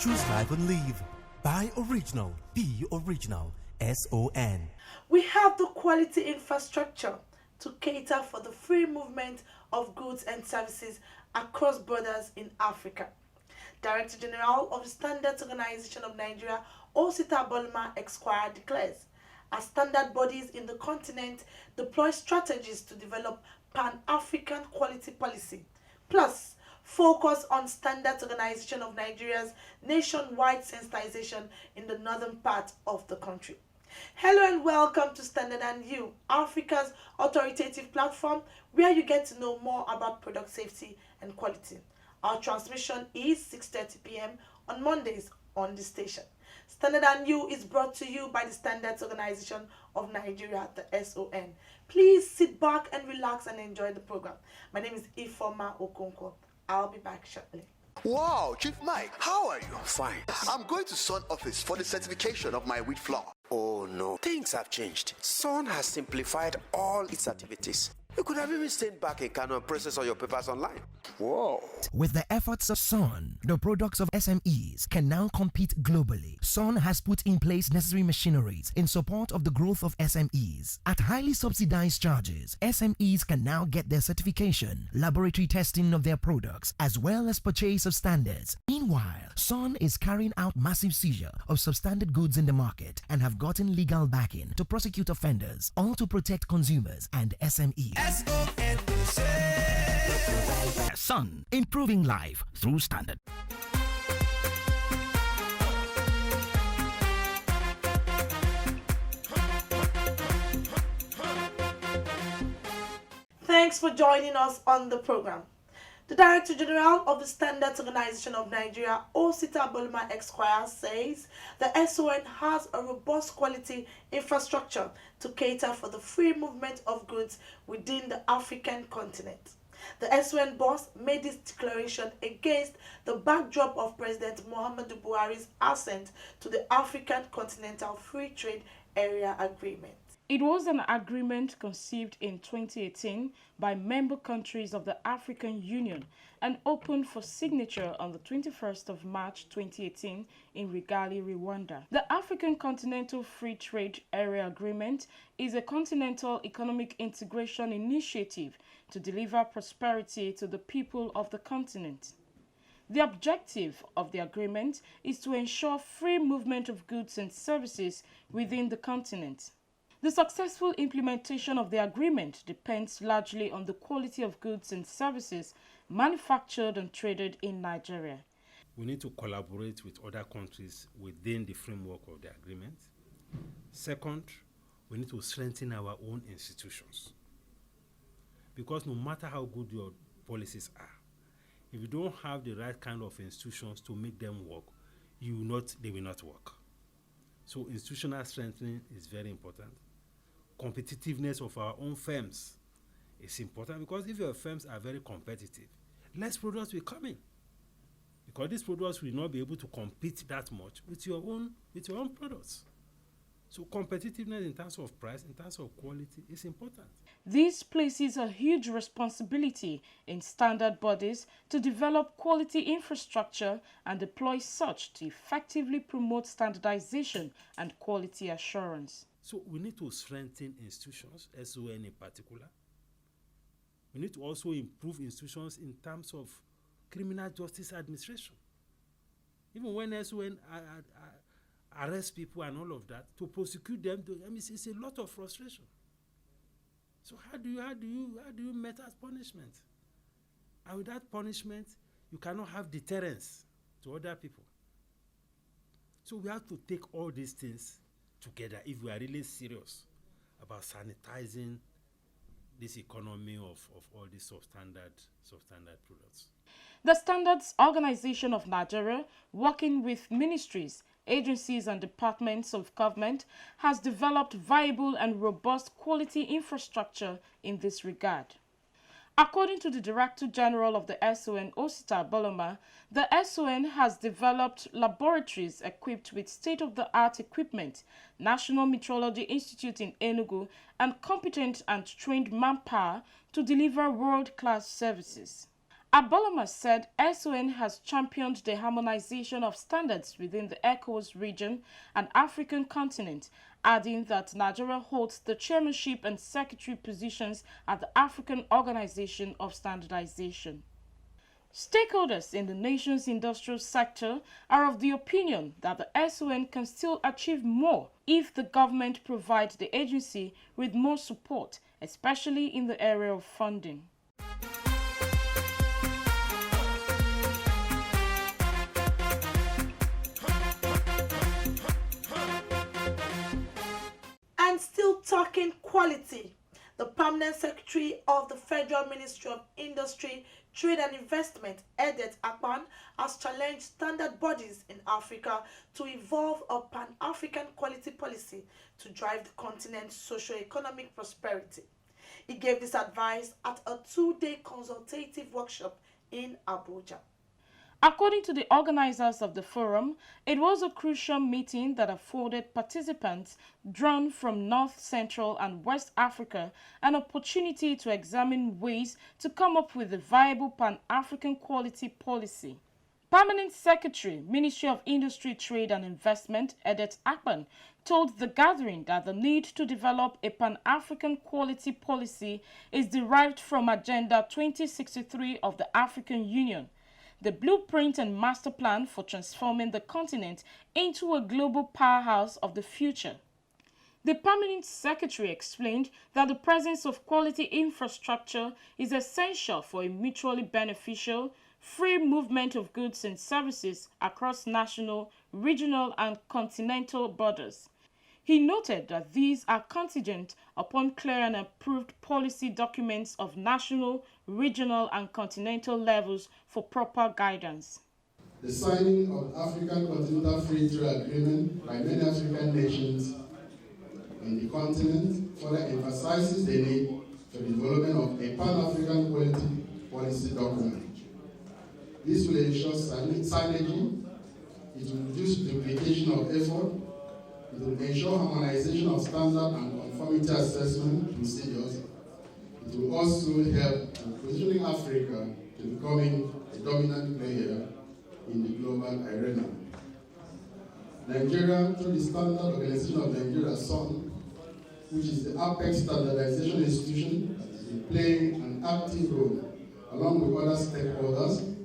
Choose life and live. Buy original. Be original. SON. We have the quality infrastructure to cater for the free movement of goods and services across borders in Africa. Director General of the Standards Organization of Nigeria, Osita Bolma Esquire, declares, as standard bodies in the continent deploy strategies to develop Pan-African quality policy, plus focus on Standards Organization of Nigeria's nationwide sensitization in the northern part of the country. Hello and welcome to Standard and You, Africa's authoritative platform where you get to know more about product safety and quality. Our transmission is 6:30 p.m. on Mondays on the station. Standard and You is brought to you by the Standards Organization of Nigeria, the SON. Please sit back and relax and enjoy the program. My name is Ifoma Okonkwo. I'll be back shortly. Wow, Chief Mike, how are you? Fine. I'm going to Sun office for the certification of my wheat flour. Oh no, things have changed. Sun has simplified all its activities. You could have even stayed back in Kano and process all your papers online. Whoa. With the efforts of Sun, the products of SMEs can now compete globally. Sun has put in place necessary machineries in support of the growth of SMEs. At highly subsidized charges, SMEs can now get their certification, laboratory testing of their products, as well as purchase of standards. Meanwhile, Sun is carrying out massive seizure of substandard goods in the market and have gotten legal backing to prosecute offenders, all to protect consumers and SMEs. Sun, improving life through standard. Thanks for joining us on the program. The Director General of the Standards Organization of Nigeria, Osita Bolma Esquire, says the SON has a robust quality infrastructure to cater for the free movement of goods within the African continent. The SON boss made this declaration against the backdrop of President Muhammadu Buhari's assent to the African Continental Free Trade Area Agreement. It was an agreement conceived in 2018 by member countries of the African Union and opened for signature on the 21st of March 2018 in Kigali, Rwanda. The African Continental Free Trade Area Agreement is a continental economic integration initiative to deliver prosperity to the people of the continent. The objective of the agreement is to ensure free movement of goods and services within the continent. The successful implementation of the agreement depends largely on the quality of goods and services manufactured and traded in Nigeria. We need to collaborate with other countries within the framework of the agreement. Second, we need to strengthen our own institutions. Because no matter how good your policies are, if you don't have the right kind of institutions to make them work, they will not work. So institutional strengthening is very important. Competitiveness of our own firms is important, because if your firms are very competitive, less products will come in, because these products will not be able to compete that much with your own products. So competitiveness in terms of price, in terms of quality is important. This places a huge responsibility in standard bodies to develop quality infrastructure and deploy such to effectively promote standardization and quality assurance. So we need to strengthen institutions, SON in particular. We need to also improve institutions in terms of criminal justice administration. Even when SON arrest people and all of that, to prosecute them, it's a lot of frustration. So how do you met as punishment? And with that punishment, you cannot have deterrence to other people. So we have to take all these things together if we are really serious about sanitizing this economy of all these substandard products. The Standards Organization of Nigeria, working with ministries, agencies and departments of government, has developed viable and robust quality infrastructure in this regard. According to the Director General of the SON, Osita Bolma, the SON has developed laboratories equipped with state-of-the-art equipment, National Meteorology Institute in Enugu, and competent and trained manpower to deliver world-class services. Aboloma said SON has championed the harmonization of standards within the ECOWAS region and African continent, adding that Nigeria holds the chairmanship and secretary positions at the African Organization of Standardization. Stakeholders in the nation's industrial sector are of the opinion that the SON can still achieve more if the government provides the agency with more support, especially in the area of funding. And still talking quality, the Permanent Secretary of the Federal Ministry of Industry, Trade and Investment, Edet Akpan, has challenged standard bodies in Africa to evolve a pan-African quality policy to drive the continent's socio-economic prosperity. He gave this advice at a two-day consultative workshop in Abuja. According to the organizers of the forum, it was a crucial meeting that afforded participants drawn from North, Central and West Africa an opportunity to examine ways to come up with a viable Pan-African quality policy. Permanent Secretary, Ministry of Industry, Trade and Investment, Edet Akpan, told the gathering that the need to develop a Pan-African quality policy is derived from Agenda 2063 of the African Union, the blueprint and master plan for transforming the continent into a global powerhouse of the future. The Permanent Secretary explained that the presence of quality infrastructure is essential for a mutually beneficial, free movement of goods and services across national, regional and continental borders. He noted that these are contingent upon clear and approved policy documents of national, regional and continental levels for proper guidance. The signing of African Continental Free Trade Agreement by many African nations on the continent further emphasizes the need for the development of a Pan-African quality policy document. This will ensure synergy, it will reduce duplication of effort, it will ensure harmonization of standard and conformity assessment procedures. It will also help in positioning Africa to becoming a dominant player in the global arena. Nigeria, through the Standard Organization of Nigeria, SON, which is the apex standardization institution, is playing an active role along with other stakeholders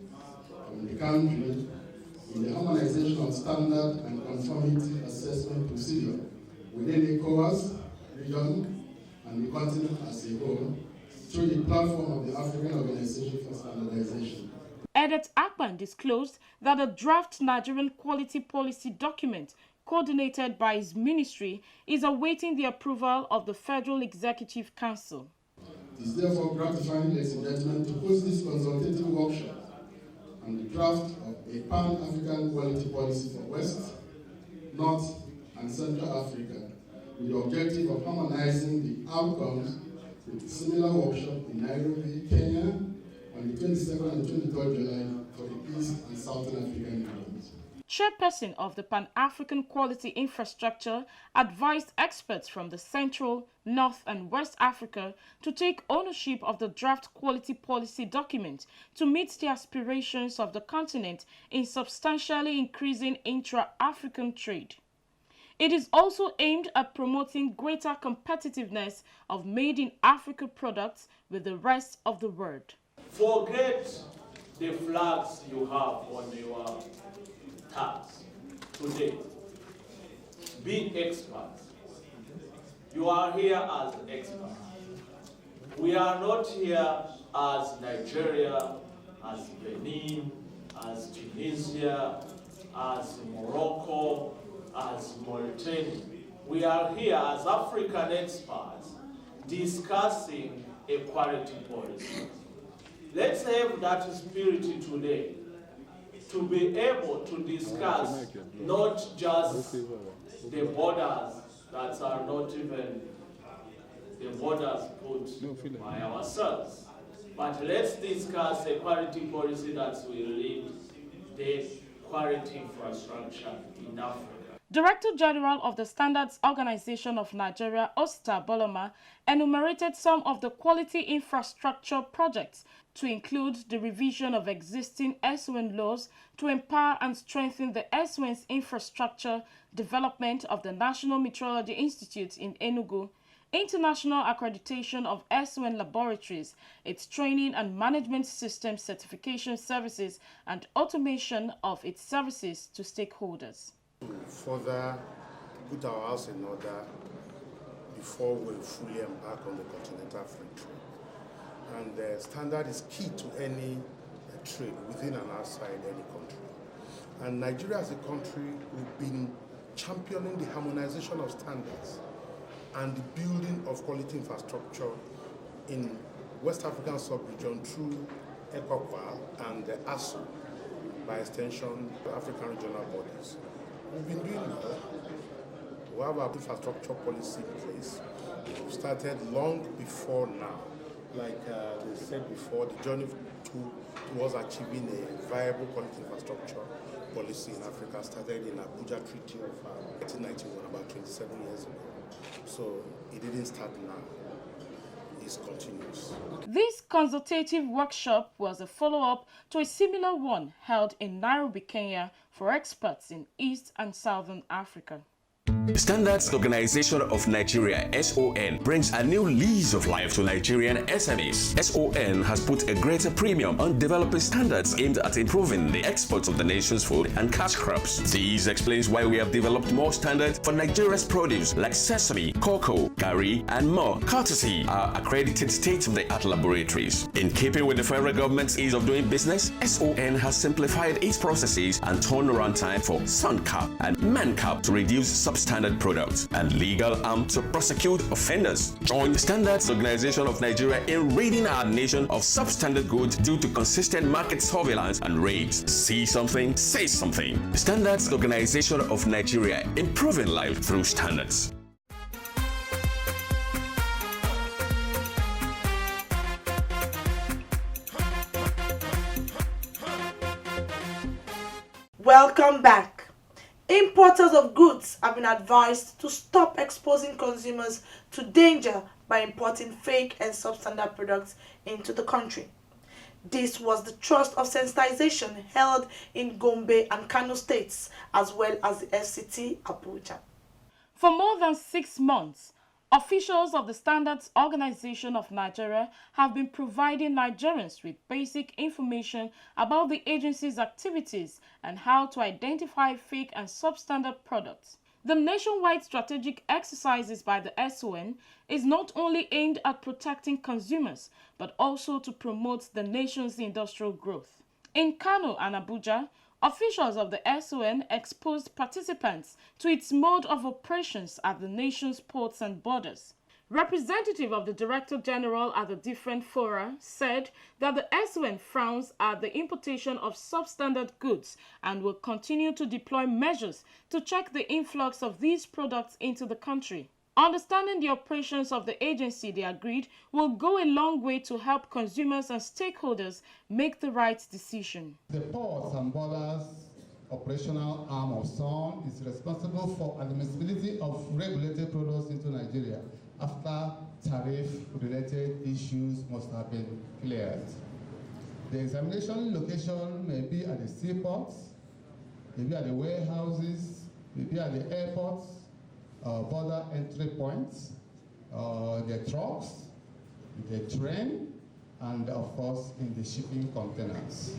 from the country in the harmonization of standard and conformity assessment procedure within ECOWAS region and the continent as a whole through the platform of the African Organization for Standardization. Edet Akpan disclosed that a draft Nigerian quality policy document coordinated by his ministry is awaiting the approval of the Federal Executive Council. It is therefore gratifying, ladies and gentlemen, to host this consultative workshop on the draft of a Pan-African quality policy for West, North and Central Africa with the objective of harmonizing the outcomes with a similar workshop in Nairobi, Kenya on the 22nd and 23rd July for the East and Southern African regions. Chairperson of the Pan-African Quality Infrastructure advised experts from the Central, North and West Africa to take ownership of the draft quality policy document to meet the aspirations of the continent in substantially increasing intra-African trade. It is also aimed at promoting greater competitiveness of made-in-Africa products with the rest of the world. Forget the flags you have on your tags today. Be experts. You are here as experts. We are not here as Nigeria, as Benin, as Tunisia, as Morocco, as Mauritania. We are here as African experts discussing a quality policy. Let's have that spirit today to be able to discuss not just the borders that are not even the borders put by ourselves, but let's discuss a quality policy that will lead the quality infrastructure in Africa. Director General of the Standards Organization of Nigeria, Osita Boloma, enumerated some of the quality infrastructure projects to include the revision of existing SON laws to empower and strengthen the SON's infrastructure, development of the National Meteorology Institute in Enugu, international accreditation of SON laboratories, its training and management system certification services, and automation of its services to stakeholders. To further put our house in order before we fully embark on the continental free trade. And the standard is key to any trade within and outside any country. And Nigeria as a country, we've been championing the harmonization of standards and the building of quality infrastructure in West African sub-region through ECOWAS and the ASU, by extension, the African regional bodies. We've been doing well. We have our infrastructure policy in place. We started long before now. Like they said before, the journey towards achieving a viable quality infrastructure policy in Africa started in Abuja Treaty of 1991, about 27 years ago. So it didn't start now, it continues. This consultative workshop was a follow-up to a similar one held in Nairobi, Kenya for experts in East and Southern Africa. The Standards Organization of Nigeria, SON, brings a new lease of life to Nigerian SMEs. SON has put a greater premium on developing standards aimed at improving the exports of the nation's food and cash crops. This explains why we have developed more standards for Nigeria's produce like sesame, cocoa, garri, and more, courtesy our accredited state-of-the-art laboratories. In keeping with the federal government's ease of doing business, SON has simplified its processes and turnaround time for SUNCAP and MANCAP to reduce substandard products and legal arm to prosecute offenders. Join the Standards Organization of Nigeria in ridding our nation of substandard goods due to consistent market surveillance and raids. See something, say something. The Standards Organization of Nigeria, improving life through standards. Welcome back. Importers of goods have been advised to stop exposing consumers to danger by importing fake and substandard products into the country. This was the thrust of sensitization held in Gombe and Kano states, as well as the FCT Abuja. For more than 6 months, officials of the Standards Organization of Nigeria have been providing Nigerians with basic information about the agency's activities and how to identify fake and substandard products. The nationwide strategic exercises by the SON is not only aimed at protecting consumers, but also to promote the nation's industrial growth. In Kano and Abuja, officials of the SON exposed participants to its mode of operations at the nation's ports and borders. Representative of the Director General at the different fora said that the SON frowns at the importation of substandard goods and will continue to deploy measures to check the influx of these products into the country. Understanding the operations of the agency, they agreed, will go a long way to help consumers and stakeholders make the right decision. The ports and borders operational arm of SON is responsible for admissibility of regulated products into Nigeria after tariff-related issues must have been cleared. The examination location may be at the seaports, maybe at the warehouses, maybe at the airports, border entry points, the trucks, the train, and of course in the shipping containers.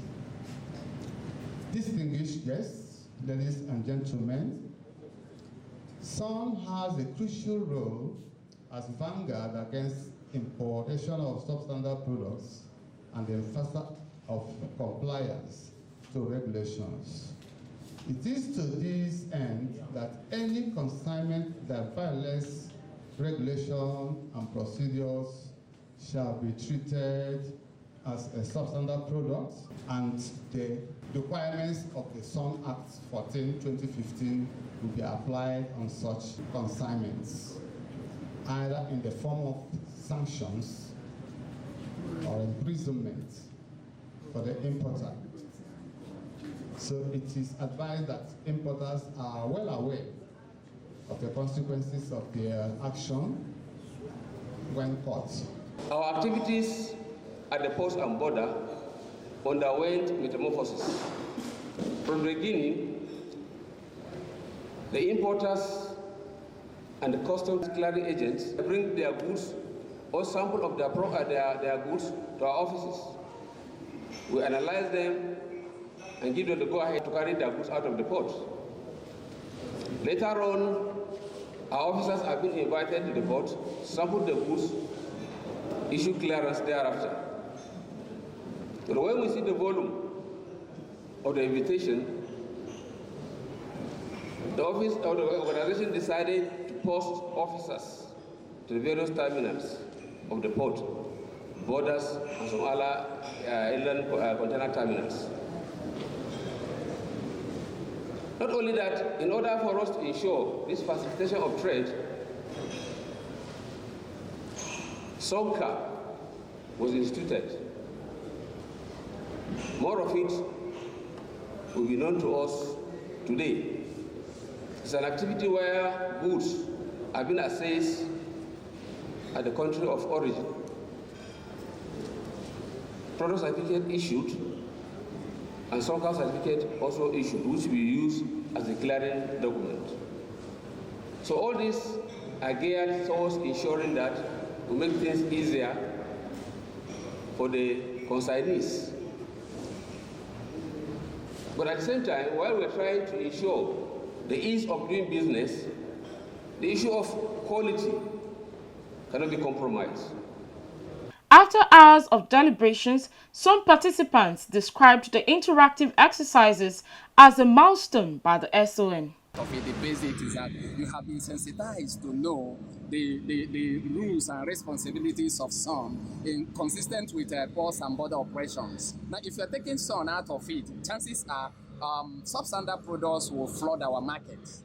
Distinguished guests, ladies and gentlemen, SON has a crucial role as vanguard against importation of substandard products and the enforcer of compliance to regulations. It is to this end that any consignment that violates regulation and procedures shall be treated as a substandard product, and the requirements of the SON Act 14/2015 will be applied on such consignments, either in the form of sanctions or imprisonment for the importer. So it is advised that importers are well aware of the consequences of their action when caught. Our activities at the post and border underwent metamorphosis. From the beginning, the importers and the customs clearing agents bring their goods or sample of their goods to our offices. We analyze them and give them the go-ahead to carry their goods out of the port. Later on, our officers have been invited to the port, sample the goods, issue clearance thereafter. But when we see the volume of the invitation, the office of the organization decided to post officers to the various terminals of the port, borders, and some other inland container terminals. Not only that, in order for us to ensure this facilitation of trade, SONCA was instituted. More of it will be known to us today. It's an activity where goods have been assessed at the country of origin, product certificate issued, and SONCA certificate also issued, which we use as a clearing document. So all these are geared towards ensuring that we make things easier for the consignees. But at the same time, while we're trying to ensure the ease of doing business, the issue of quality cannot be compromised. After hours of deliberations, some participants described the interactive exercises as a milestone by the SON. The basic is that you have been sensitized to know the rules and responsibilities of SON consistent with ports and border operations. Now, if you're taking SON out of it, chances are substandard products will flood our markets.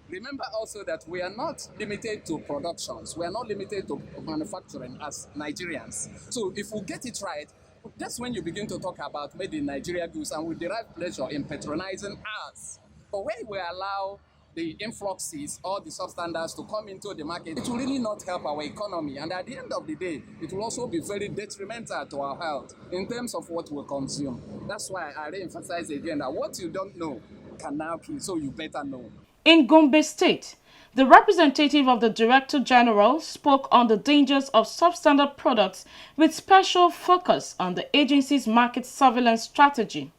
Remember also that we are not limited to productions. We are not limited to manufacturing as Nigerians. So if we get it right, that's when you begin to talk about made in Nigeria goods, and we derive pleasure in patronizing us. But when we allow the influxes or the substandards to come into the market, it will really not help our economy. And at the end of the day, it will also be very detrimental to our health in terms of what we consume. That's why I re-emphasize again that what you don't know can now kill, so you better know. In Gombe State, the representative of the Director General spoke on the dangers of substandard products with special focus on the agency's market surveillance strategy.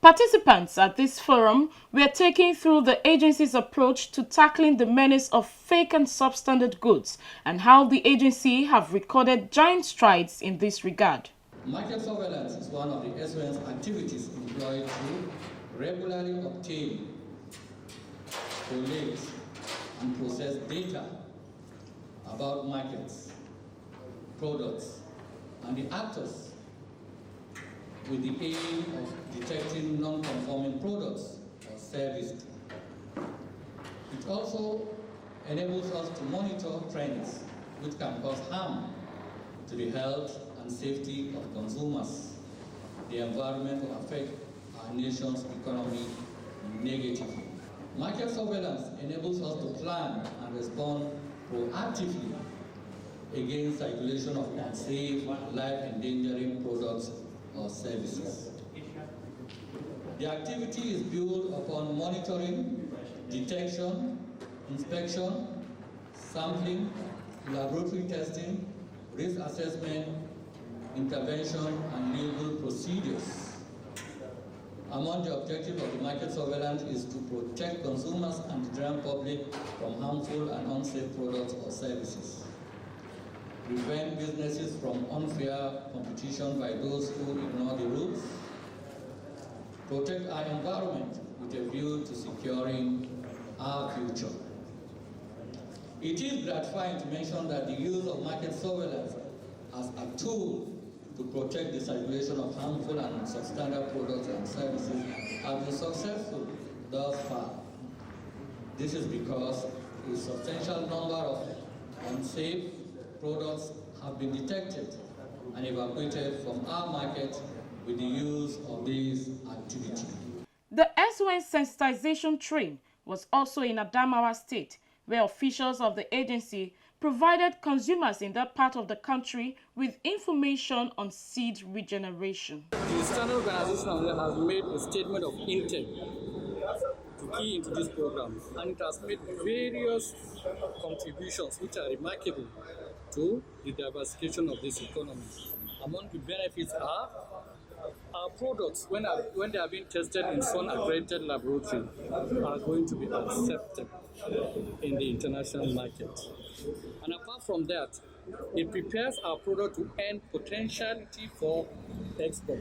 Participants at this forum were taken through the agency's approach to tackling the menace of fake and substandard goods and how the agency have recorded giant strides in this regard. Market surveillance is one of the SON's activities employed to regularly obtain, collect, and process data about markets, products, and the actors with the aim of detecting non-conforming products or services. It also enables us to monitor trends which can cause harm to the health and safety of consumers, the environment, or affect our nation's economy negatively. Market surveillance enables us to plan and respond proactively against circulation of unsafe, life-endangering products or services. The activity is built upon monitoring, detection, inspection, sampling, laboratory testing, risk assessment, intervention, and legal procedures. Among the objectives of the market surveillance is to protect consumers and the general public from harmful and unsafe products or services, prevent businesses from unfair competition by those who ignore the rules, protect our environment with a view to securing our future. It is gratifying to mention that the use of market surveillance as a tool to protect the circulation of harmful and substandard products and services has been successful thus far. This is because a substantial number of unsafe products have been detected and evacuated from our market with the use of this activity. The SON sensitization train was also in Adamawa State, where officials of the agency provided consumers in that part of the country with information on seed regeneration. The Standard Organization has made a statement of intent to key into this program, and it has made various contributions which are remarkable to the diversification of this economy. Among the benefits are our products, when they are being tested in sun-accredited laboratory, are going to be accepted in the international market. And apart from that, it prepares our product to earn potentiality for export.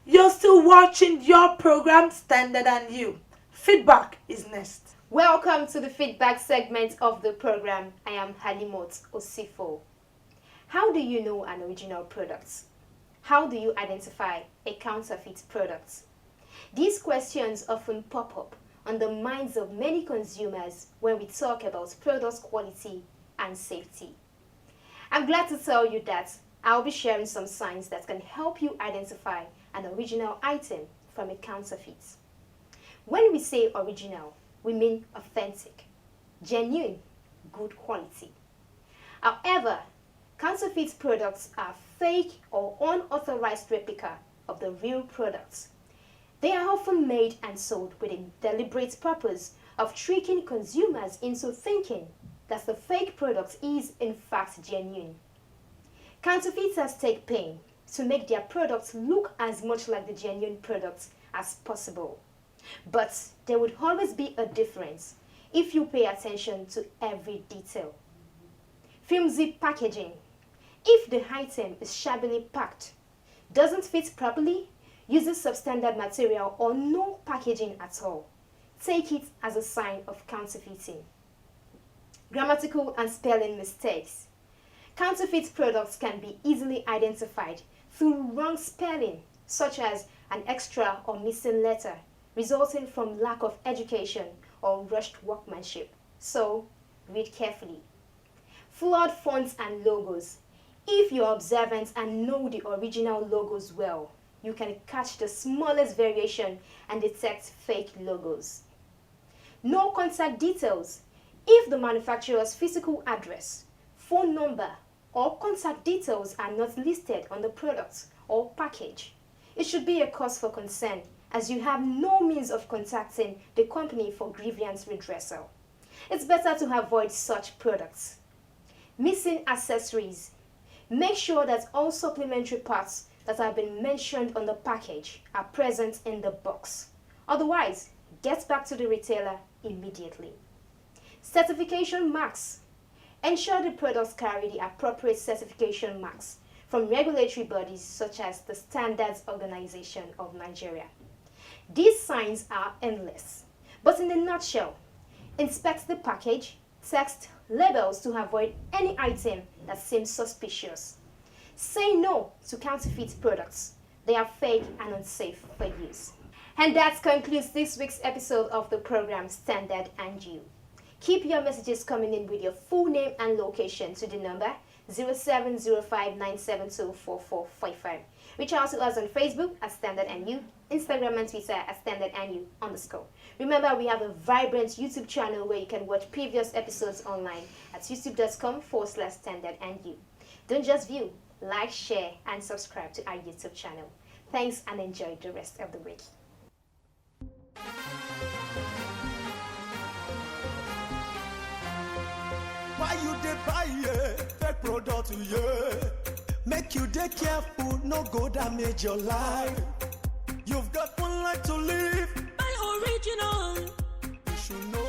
You're still watching your program Standard and You. Feedback is next. Welcome to the feedback segment of the program. I am Halimot Osifo. How do you know an original product? How do you identify a counterfeit product? These questions often pop up on the minds of many consumers when we talk about product quality and safety. I'm glad to tell you that I'll be sharing some signs that can help you identify an original item from a counterfeit. When we say original, we mean authentic, genuine, good quality. However, counterfeit products are fake or unauthorized replica of the real products. They are often made and sold with a deliberate purpose of tricking consumers into thinking that the fake product is in fact genuine. Counterfeiters take pains to make their products look as much like the genuine products as possible. But there would always be a difference if you pay attention to every detail. Flimsy packaging. If the item is shabbily packed, doesn't fit properly, uses substandard material or no packaging at all, take it as a sign of counterfeiting. Grammatical and spelling mistakes. Counterfeit products can be easily identified through wrong spelling, such as an extra or missing letter, resulting from lack of education or rushed workmanship. So, read carefully. Flawed fonts and logos. If you're observant and know the original logos well, you can catch the smallest variation and detect fake logos. No contact details. If the manufacturer's physical address, phone number, or contact details are not listed on the product or package, it should be a cause for concern, as you have no means of contacting the company for grievance redressal. It's better to avoid such products. Missing accessories. Make sure that all supplementary parts that have been mentioned on the package are present in the box. Otherwise, get back to the retailer immediately. Certification marks. Ensure the products carry the appropriate certification marks from regulatory bodies such as the Standards Organization of Nigeria. These signs are endless, but in a nutshell, inspect the package, text, labels to avoid any item that seems suspicious. Say no to counterfeit products. They are fake and unsafe for use. And that concludes this week's episode of the program Standard and You. Keep your messages coming in with your full name and location to the number 0705-972-4455. Reach out to us on Facebook at Standard and You, Instagram and Twitter at Standard and You _. Remember, we have a vibrant YouTube channel where you can watch previous episodes online at youtube.com/Standard and You. Don't just view, like, share, and subscribe to our YouTube channel. Thanks and enjoy the rest of the week. Why you dey buy fake product, make you dey careful, no go damage your life. You've got one life to live. Buy original. You should know